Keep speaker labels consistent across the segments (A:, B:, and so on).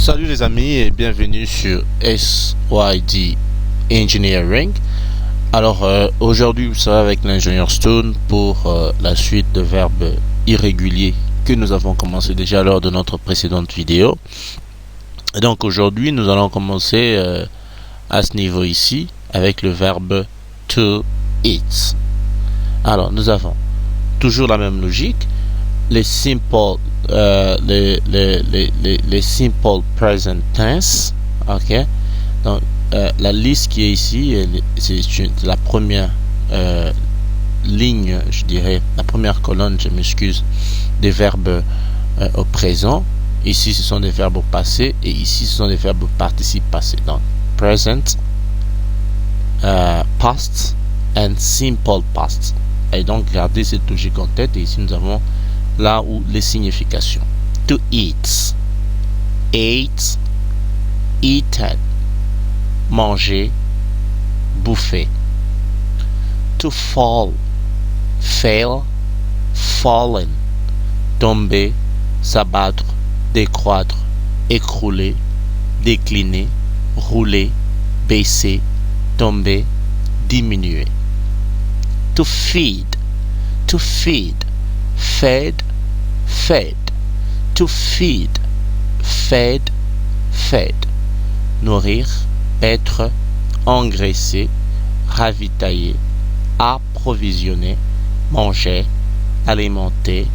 A: Salut les amis et bienvenue sur SYD Engineering. Alors aujourd'hui vous serez avec l'ingénieur Stone pour la suite de verbes irréguliers que nous avons commencé déjà lors de notre précédente vidéo. Et donc aujourd'hui nous allons commencer à ce niveau ici avec le verbe to eat. Alors nous avons toujours la même logique. Les simple les simple present tense, ok. Donc la liste qui est ici, c'est la première ligne, je dirais, la première colonne, je m'excuse, des verbes au présent. Ici ce sont des verbes au passé et ici ce sont des verbes au participe passé. Donc present, past and simple past. Et donc gardez cette logique en tête. Et ici nous avons là où les significations. To eat, ate, eaten, manger, bouffer. To fall, fail, fallen, tomber, s'abattre, décroître, écrouler, décliner, rouler, baisser, tomber, diminuer. To feed, fed, fed. To feed, fed, fed. Nourrir, être, engraisser, ravitailler, approvisionner, manger, alimenter,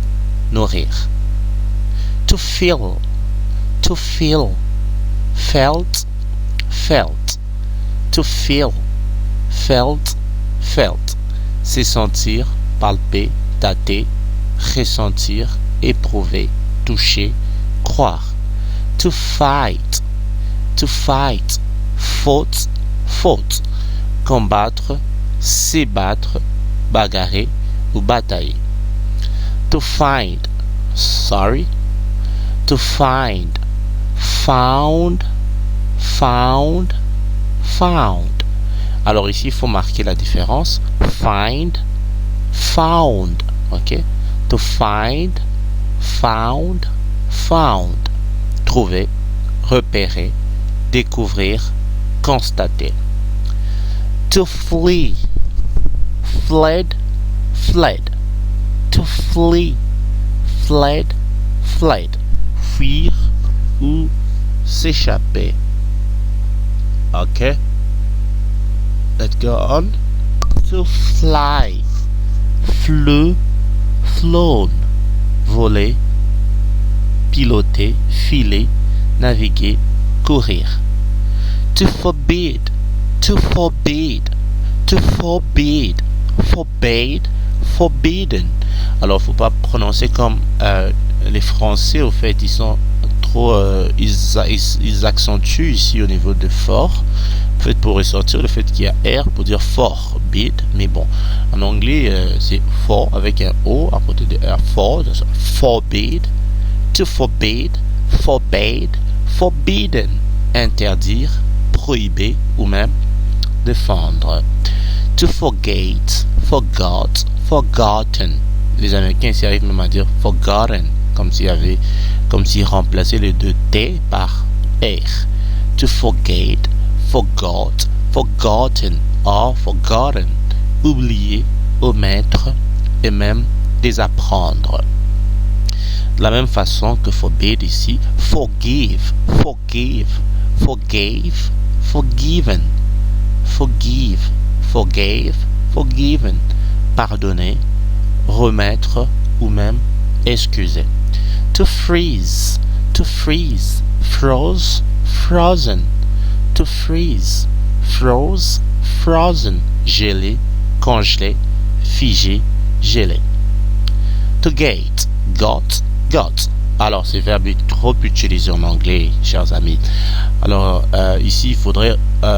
A: nourrir. To feel, felt, felt. To feel, felt, felt. C'est sentir, palper, tâter, ressentir, éprouver, toucher, croire. To fight, fought, fought. Combattre, s'ébattre, bagarrer ou batailler. To find, sorry. To find, found, found, found. Alors ici il faut marquer la différence. Find, found, ok. To find, found, found. Trouver, repérer, découvrir, constater. To flee, fled, fled. To flee, fled, fled. Fuir ou s'échapper. Ok. Let's go on. To fly, flew, flown. Voler, piloter, filer, naviguer, courir. To forbid, forbade, forbidden. Alors faut pas prononcer comme les Français, au fait ils sont trop ils accentuent ici au niveau de fort, en fait, pour ressortir le fait qu'il y a R pour dire forbid, mais bon en anglais c'est for avec un O à côté de R, for, forbid. To forbid, forbade, forbidden, interdire, prohiber ou même défendre. To forget, forgot, forgotten. Les Américains s'y arrivent même à dire forgotten, comme s'ils remplaçaient les deux T par R. To forget, forgot, forgotten or forgotten. Oublier, omettre et même désapprendre. De la même façon que forbid ici, forgive, forgive, forgave, forgiven, forgive, forgave, forgiven, pardonner, remettre ou même excuser. To freeze, froze, frozen. To freeze, froze, frozen, gelé, congelé, figé, gelé. To gate, got. Alors ces verbes sont trop utilisés en anglais, chers amis. Alors ici il faudrait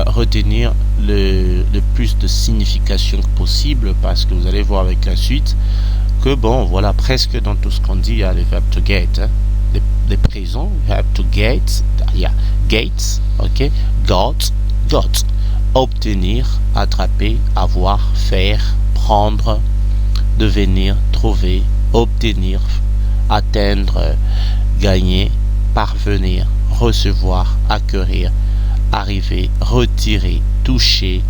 A: retenir le plus de signification possible, parce que vous allez voir avec la suite que bon voilà, presque dans tout ce qu'on dit il y a les verbes to get, hein. Les présents, verb to get, il y a gates, ok, got, obtenir, attraper, avoir, faire, prendre, devenir, trouver, obtenir, atteindre, gagner, parvenir, recevoir, acquérir, arriver, retirer, toucher,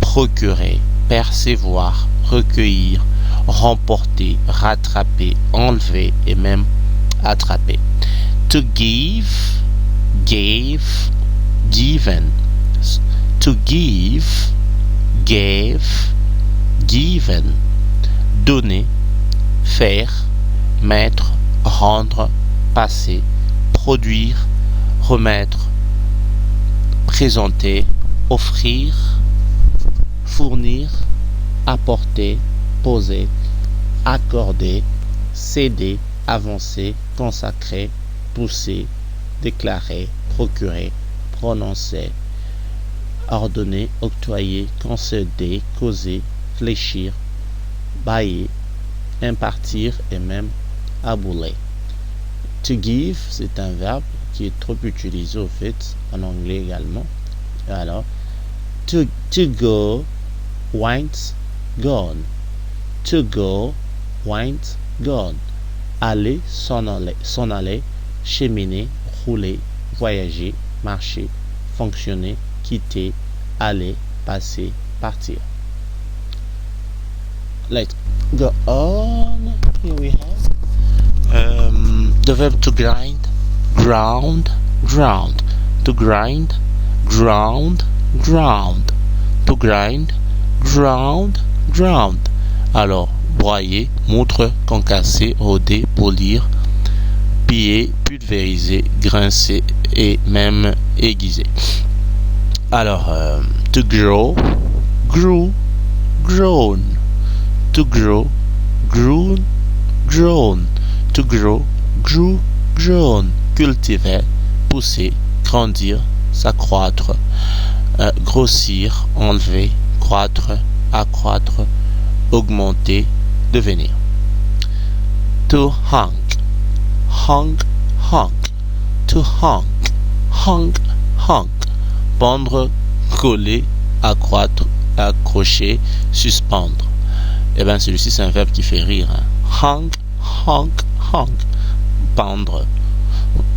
A: procurer, percevoir, recueillir, remporter, rattraper, enlever et même attraper. To give, gave, given. To give, gave, given. Donner, faire, mettre, rendre, passer, produire, remettre, présenter, offrir, fournir, apporter, poser, accorder, céder, avancer, consacrer, pousser, déclarer, procurer, prononcer, ordonner, octroyer, concéder, causer, fléchir, bailler, impartir et même abouler. To give, c'est un verbe qui est trop utilisé au fait en anglais également. Alors, to go, went, gone. To go, went, gone. Aller, s'en aller, cheminer, rouler, voyager, marcher, fonctionner, quitter, aller, passer, partir. Let's go on. Here we have the verb to grind, ground, ground. To grind, ground, ground. To grind, ground, ground. Alors, broyer, moutre, concasser, rôder, polir, piller, pulvériser, grincer et même aiguiser. Alors, to grow, grew, grown. To grow, grew, grown. To grow, grew, grown. Cultiver, pousser, grandir, s'accroître, grossir, enlever, croître, accroître, augmenter, devenir. To hang, hang, hang. To hang, hang, hang. Pendre, coller, accroître, accrocher, suspendre. Eh bien, celui-ci, c'est un verbe qui fait rire. Hein. Hang, hang, hang. Pendre.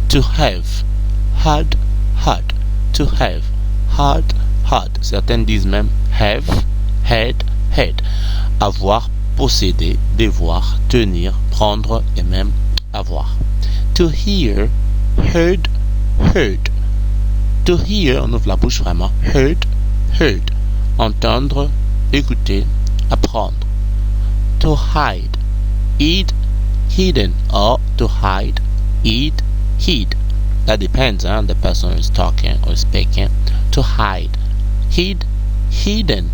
A: To have, had, had. To have, had, had. Certaines disent même have, had, had. Avoir, posséder, devoir, tenir, prendre et même avoir. To hear, heard, heard. To hear, on ouvre la bouche vraiment. Heard, heard. Entendre, écouter, apprendre. To hide, hid, hidden. Or to hide, hid, hid. That depends on the person who is talking or speaking. To hide, hid, hidden.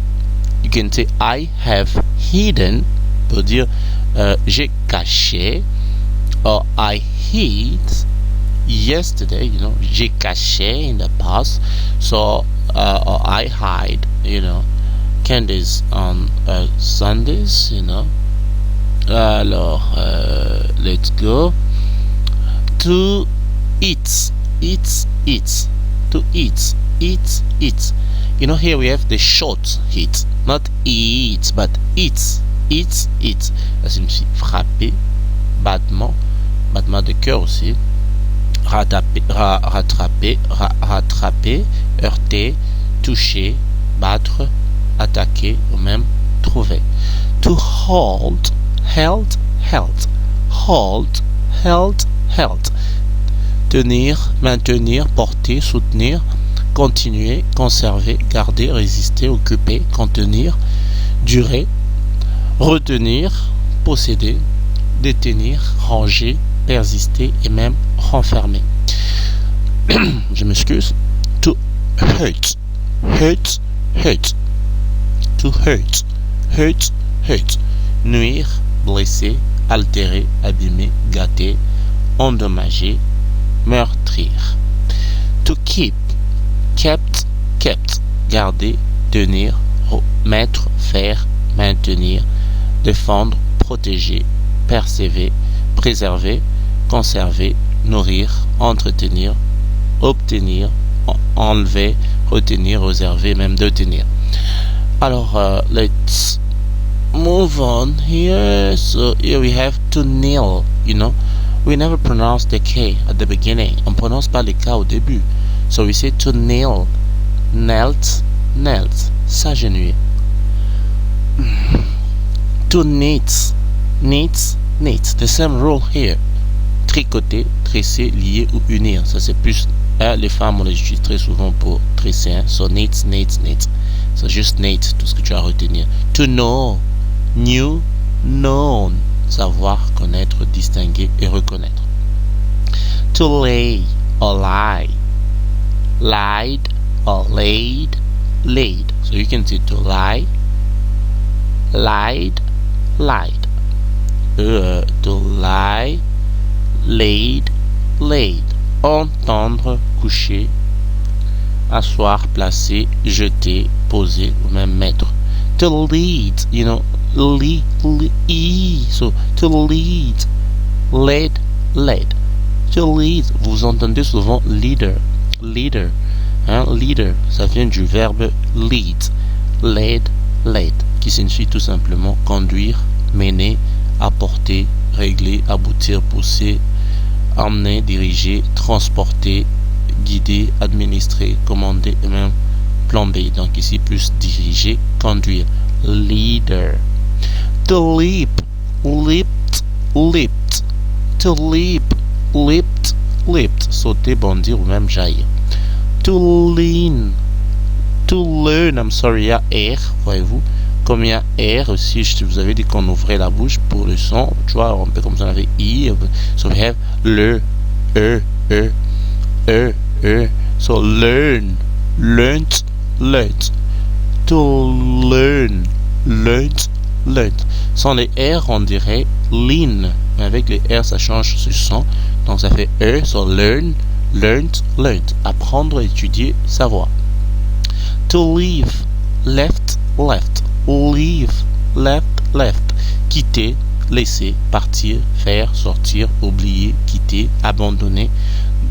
A: You can say I have hidden, pour dire j'ai caché, or I hid yesterday, j'ai caché in the past, so or I hide, candies on Sundays, Alors, let's go. To eat, eat, eat. To eat, eat, eat. Here we have the short hit, not eat, but eat, eat, eat. Ça signifie frapper, battement de cœur aussi. Rattraper, heurter, toucher, battre, attaquer ou même trouver. To hold, held, held. Hold, held, held. Tenir, maintenir, porter, soutenir, continuer, conserver, garder, résister, occuper, contenir, durer, retenir, posséder, détenir, ranger, persister et même renfermer. Je m'excuse. To hurt, hurt, hurt. To hurt, hurt, hurt. Nuire, blesser, altérer, abîmer, gâter, endommager, meurtrir. To keep, kept, kept. Garder, tenir, mettre, faire, maintenir, défendre, protéger, persévérer, préserver, conserver, nourrir, entretenir, obtenir, enlever, retenir, réserver, même détenir. Alors, let's move on here. So here we have to kneel, we never pronounce the K at the beginning. On prononce pas les K au début. So we say to kneel. Knelt, knelt. S'agenouiller. To knit. Knit, knit. The same rule here. Tricoter, tresser, lier ou unir. Ça c'est plus... les femmes on les utilise très souvent pour tresser. Hein? So knit, knit, knit. So just knit, tout ce que tu as à retenir. To know. New, known. Savoir, connaître, distinguer et reconnaître. To lay or lie. Lied or laid. Laid. So you can say to lie. Lied. Lied. To lie. Laid. Laid. Entendre, coucher. Asseoir, placer, jeter, poser ou même mettre. To lead, you know, so to lead, led, led. To lead, vous entendez souvent leader, hein, leader, ça vient du verbe lead, led, led, qui signifie tout simplement conduire, mener, apporter, régler, aboutir, pousser, emmener, diriger, transporter, guider, administrer, commander et même plomber. Donc ici plus diriger, conduire. Leader. To leap, leaped, leaped. To leap, leaped, leaped. Sauter, bondir ou même jaillir. To lean. To learn, I'm sorry, il y a R, voyez-vous. Comme il y a R aussi, je vous avais dit qu'on ouvrait la bouche pour le son. Tu vois, un peu comme ça on avait I. So we have le, So learn, learnt, learnt. To learn, learnt, learnt. Sans les R, on dirait lean. Mais avec les R, ça change ce son. Donc ça fait so learn, learnt, learnt. Apprendre, étudier, savoir. To leave, left, left. Leave, left, left. Quitter, laisser, partir, faire, sortir, oublier, quitter, abandonner,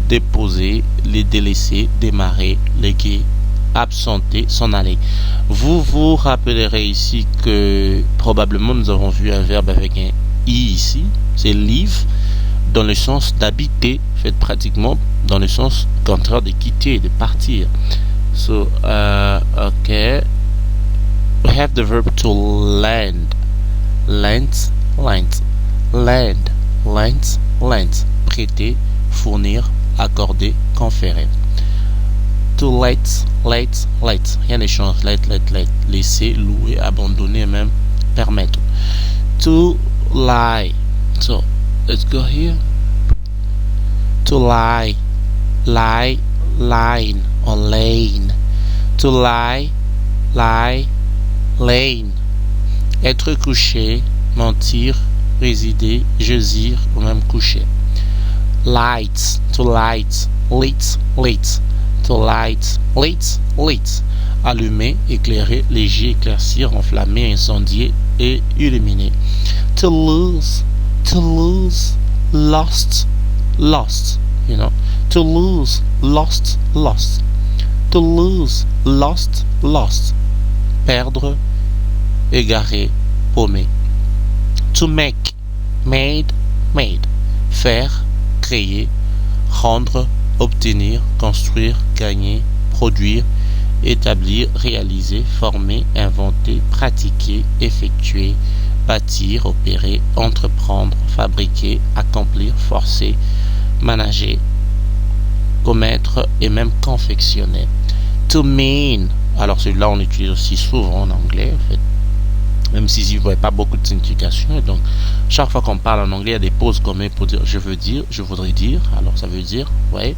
A: déposer, les délaisser, démarrer, léguer, absenter, s'en aller. Vous vous rappellerez ici que probablement nous avons vu un verbe avec un i ici, c'est leave, dans le sens d'habiter, fait pratiquement dans le sens contraire de quitter, de partir. So, okay. We have the verb to lend. Lent, lent. Lend, lent, lent. Prêter, fournir, accorder, conférer. To let, let, let. Rien ne change. Let. Laisser, louer, abandonner, même permettre. To lie. So, let's go here. To lie. Lie, line, or lane. To lie, lie, lane. Être couché, mentir, résider, jaisir ou même coucher. Lights, to light, lit, lit. To light, lit, lit. Allumer, éclairer, léger, éclaircir, enflammer, incendier et illuminer. To lose, lost, lost. You know, to lose, lost, lost. To lose, lost, lost. Perdre, égaré, paumé. To make, made, made. Faire, créer, rendre, obtenir, construire, gagner, produire, établir, réaliser, former, inventer, pratiquer, effectuer, bâtir, opérer, entreprendre, fabriquer, accomplir, forcer, manager, commettre et même confectionner. To mean, alors celui-là on l'utilise aussi souvent en anglais en fait, même s'il n'y a pas beaucoup de signification. Donc chaque fois qu'on parle en anglais il y a des pauses communes pour dire je veux dire, je voudrais dire, alors ça veut dire, ouais.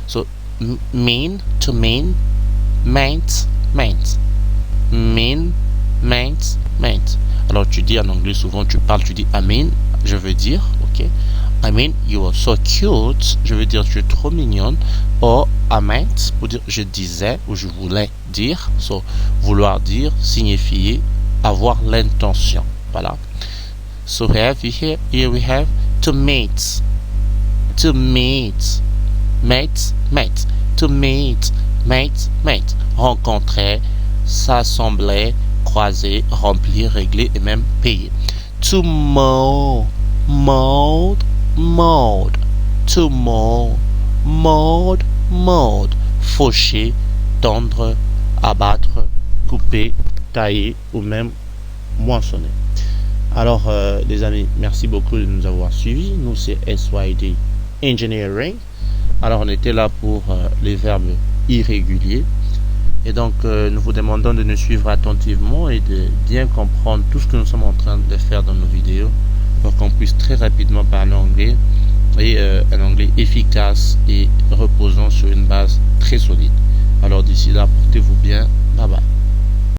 A: So mean, to mean, meant, meant, mean, meant, meant. Alors tu dis en anglais souvent, tu parles, tu dis I mean, je veux dire, ok. I mean, you are so cute, je veux dire tu es trop mignonne. Or I meant, pour dire je disais ou je voulais dire. So vouloir dire, signifier, avoir l'intention. Voilà. So here we have to meet, to meet, meet, meet, to meet, meet, meet. Rencontrer, s'assembler, croiser, remplir, régler et même payer. To mold, mold, maud, to maul, maud, maud, faucher, tondre, abattre, couper, tailler ou même moissonner. Alors, les amis, merci beaucoup de nous avoir suivis. Nous, c'est SYD Engineering. Alors, on était là pour les verbes irréguliers. Et donc, nous vous demandons de nous suivre attentivement et de bien comprendre tout ce que nous sommes en train de faire dans nos vidéos pour qu'on puisse très rapidement parler anglais et un anglais efficace et reposant sur une base très solide. Alors, d'ici là, portez-vous bien. Bye bye.